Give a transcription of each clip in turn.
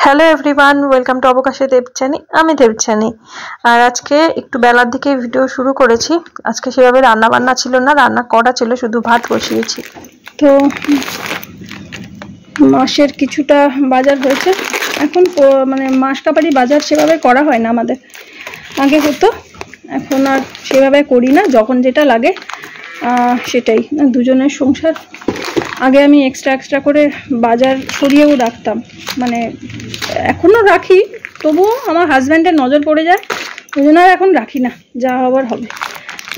Hello everyone, welcome to অবকাশে দেবচানী। আমি দেবচানী। আর আজকে একটু বেলার দিকে ভিডিও শুরু করেছি। আজকে সেভাবে রান্না বান্না ছিল না, রান্না করা ছিল, শুধু ভাত বসিয়েছি। তো মাসের কিছুটা বাজার হয়েছে। এখন মানে মাস কাবারি বাজার সেভাবে করা হয় না আমাদের, আগে হতো, এখন আর সেভাবে করি না। যখন যেটা লাগে সেটাই, দুজনের সংসার। আগে আমি এক্সট্রা করে বাজার সরিয়েও রাখতাম, মানে এখনও রাখি, তবুও আমার হাজব্যান্ডের নজর পড়ে যায়, ওই জন্য আর এখন রাখি না, যা হবার হবে।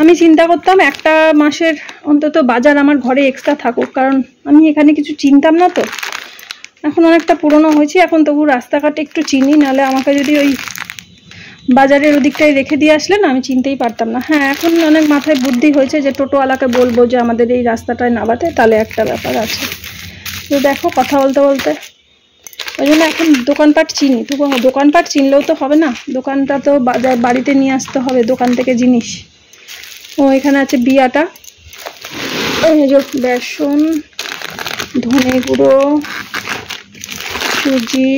আমি চিন্তা করতাম একটা মাসের অন্তত বাজার আমার ঘরে এক্সট্রা থাকুক, কারণ আমি এখানে কিছু চিনতাম না। তো এখন অনেকটা পুরনো হয়েছি, এখন তবু রাস্তাঘাটে একটু চিনি, নাহলে আমাকে যদি ওই বাজারের ওদিকটাই রেখে দিয়ে আসলে না, আমি চিনতেই পারতাম না। হ্যাঁ, এখন অনেক মাথায় বুদ্ধি হয়েছে যে টোটোওয়ালাকে বলবো যে আমাদের এই রাস্তাটায় নামাতে, তাহলে একটা ব্যাপার আছে। তো দেখো, কথা বলতে বলতে ওই জন্য এখন দোকানপাট চিনি। তো দোকানপাট চিনলেও তো হবে না, দোকানটা তো বাড়িতে নিয়ে আসতে হবে দোকান থেকে জিনিস। ও এখানে আছে বিয়াটা, এই যে বেসন, ধনে গুঁড়ো, সুজি,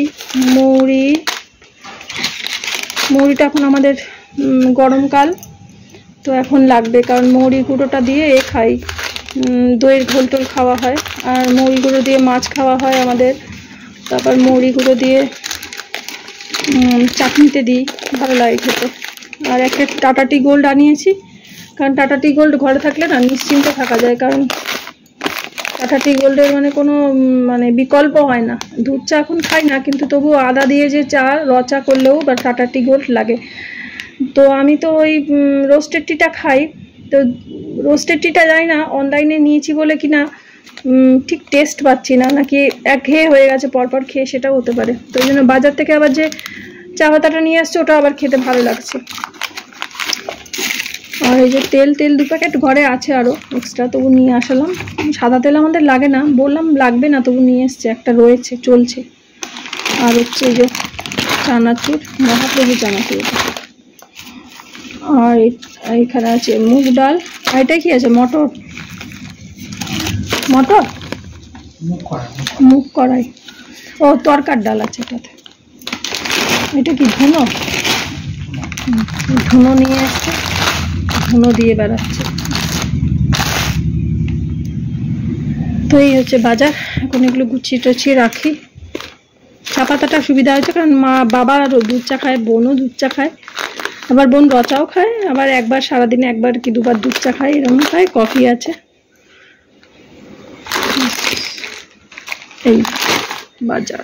মৌরিটা এখন আমাদের গরমকাল, তো এখন লাগবে, কারণ মৌরি গুঁড়োটা দিয়ে খাই, দইয়ের ঘোল টোল খাওয়া হয়, আর মৌরি গুঁড়ো দিয়ে মাছ খাওয়া হয় আমাদের। তারপর মৌরি গুঁড়ো দিয়ে চাটনিতে দিই, ভালো লাগে খেতে। আর একটা টাটা টি গোল্ড আনিয়েছি, কারণ টাটা টি গোল্ড ঘরে থাকলে না নিশ্চিন্তে থাকা যায়, কারণ টাটা টি গোল্ডের কোনো বিকল্প হয় না। দুধ চা এখন খাই না, কিন্তু তবুও আদা দিয়ে যে চা চা করলেও বা টাটা টি গোল্ড লাগে। তো আমি তো ওই রোস্টেড টিটা খাই। তো রোস্টেড টিটা যাই না, অনলাইনে নিয়েছি বলে কিনা ঠিক টেস্ট পাচ্ছি না, নাকি একঘেয়ে হয়ে গেছে পরপর খেয়ে, সেটাও হতে পারে। তো ওই জন্য বাজার থেকে আবার যে চা পাতাটা নিয়ে আসছে, ওটা আবার খেতে ভালো লাগছে। আর এই যে তেল 2 প্যাকেট ঘরে আছে আরও এক্সট্রা, তবু নিয়ে আসলাম। সাদা তেল আমাদের লাগে না, বললাম লাগবে না, তবু নিয়ে এসছে, একটা রয়েছে, চলছে। আর হচ্ছে এই যে চানাচুর, মহাপ্রভু চানাচুর। আর এখানে আছে মুগ ডাল। আর এটাই কি আছে? মটর মুগ কড়াই, ও তরকার ডাল আছে এটাতে। এটা কি ধুনো নিয়ে এসছে, ধুনো দিয়ে বেড়াচ্ছে। তো এই হচ্ছে বাজার। এখন এগুলো গুছিয়ে টুছিয়ে রাখি। চা পাতাটা সুবিধা হয়েছে, কারণ বাবা আরও দুধ চা খায়, বোনও দুধ চা খায়, আবার বোন রচাও খায়, আবার একবার সারাদিনে একবার কি দুবার দুধ চা খায়, এরকম খায়। কফি আছে। এই বাজার।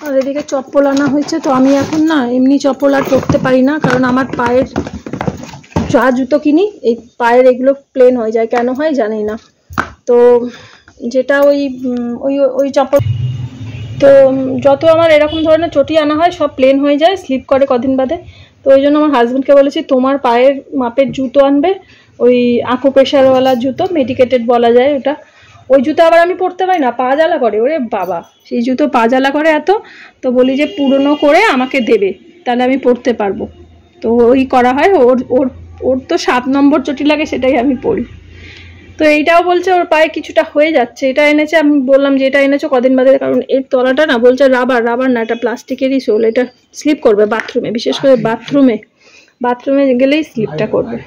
আর এদিকে চপ্পল আনা হয়েছে। তো আমি এখন না এমনি চপ্পল আর পরতে পারি না, কারণ আমার পায়ের যা জুতো কিনি, এই পায়ের এগুলো প্লেন হয়ে যায়, কেন হয় জানি না। তো যেটা ওই চপ্পল, তো যত আমার এরকম ধরনের চটি আনা হয় সব প্লেন হয়ে যায়, স্লিপ করে কদিন বাদে। তো ওই জন্য আমার হাজব্যান্ডকে বলেছি তোমার পায়ের মাপের জুতো আনবে, ওই আকুপ্রেশারওয়ালা জুতো, মেডিকেটেড বলা যায় ওটা। ওই জুতো আবার আমি পরতে পারি না, পা জ্বালা করে, ওরে বাবা, সেই জুতো পা জ্বালা করে এত। তো বলি যে পুরনো করে আমাকে দেবে, তাহলে আমি পরতে পারবো। তো ওই করা হয়। ওর তো 7 নম্বর চটি লাগে, সেটাই আমি পরি। তো এইটাও বলছে ওর পায়ে কিছুটা হয়ে যাচ্ছে, এটা এনেছে। আমি বললাম যে এটা এনেছো কদিন বাদে, কারণ এর তলাটা না, বলছে রাবার না, এটা প্লাস্টিকেরই সোল, এটা স্লিপ করবে বাথরুমে, বিশেষ করে বাথরুমে গেলেই স্লিপটা করবে।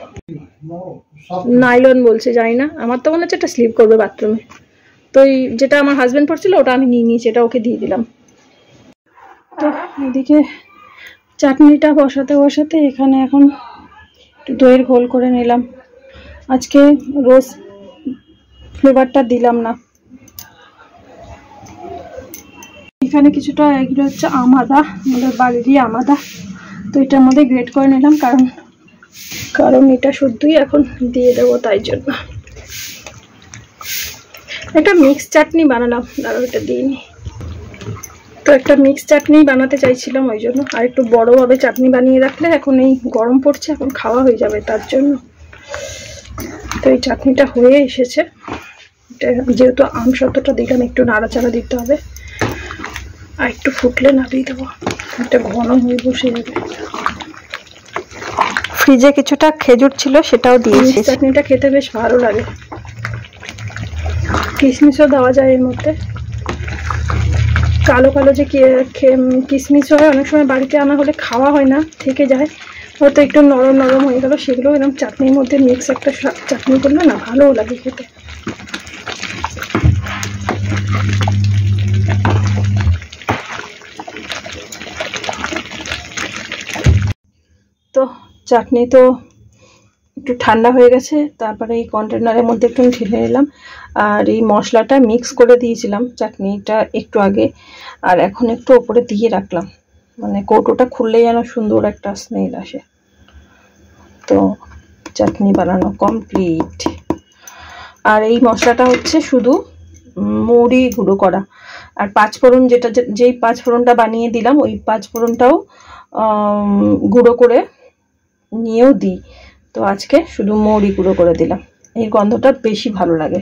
নাইলন বলছে, জানি না, আমার তো মনে হচ্ছে এটা স্লিপ করবে বাথরুমে। তো যেটা আমার হাজব্যান্ড পড়ছিল ওটা আমি নিয়ে নিয়েছি, এটা ওকে দিয়ে দিলাম। তো এদিকে চাটনিটা বসাতে এখানে এখন একটু দইয়ের ঘোল করে নিলাম। আজকে রোজ ফ্লেভারটা দিলাম না। এখানে কিছুটা, এগুলো হচ্ছে আমাদা, আমাদের বাড়িরই আমাদা। তো এটার মধ্যে গ্রেট করে নিলাম, কারণ এটা শুদ্ধই এখন দিয়ে দেবো, তাই জন্য। একটা মিক্স চাটনি বানালাম, দাঁড়াও এটা দিইনি। তো একটা মিক্স চাটনি বানাতে চাইছিলাম, ওই জন্য। আর একটু বড়োভাবে চাটনি বানিয়ে রাখলে, এখন এই গরম পড়ছে, এখন খাওয়া হয়ে যাবে, তার জন্য। তো এই চাটনিটা হয়ে এসেছে। যেহেতু আমসত্ত্বটা দিলাম, একটু নাড়াচাড়া দিতে হবে, আর একটু ফুটলে নাড়িয়ে দেবো, এটা ঘন হয়ে বসে যাবে। ফ্রিজে কিছুটা খেজুর ছিল, সেটাও দিয়েছি। চাটনিটা খেতে বেশ ভালো লাগে, কিশমিশও দেওয়া যায় এর মধ্যে। কালো কালো যে কিশমিশ হয়, অনেক সময় বাড়িতে আনা হলে খাওয়া হয় না, থেকে যায়, হয়তো একটু নরম নরম হয়ে গেল, সেগুলো এরকম চাটনির মধ্যে মিক্স একটা চাটনি করলে না ভালোও লাগে খেতে। তো চাটনি তো একটু ঠান্ডা হয়ে গেছে, তারপরে এই কন্টেনারের মধ্যে একটু ঢেলে নিলাম। আর এই মশলাটা মিক্স করে দিয়েছিলাম চাটনিটা একটু আগে, আর এখন একটু ওপরে দিয়ে রাখলাম, মানে কৌটোটা খুললেই যেন সুন্দর একটা স্মেল আসে। তো চাটনি বানানো কমপ্লিট। আর এই মশলাটা হচ্ছে শুধু মৌরি গুঁড়ো করা, আর পাঁচফোড়ন যেই পাঁচফোড়নটা বানিয়ে দিলাম ওই পাঁচফোড়নটাও গুঁড়ো করে নিয়েও দিই। তো আজকে শুধু মৌরি গুঁড়ো করে দিলাম, এই গন্ধটা বেশি ভালো লাগে।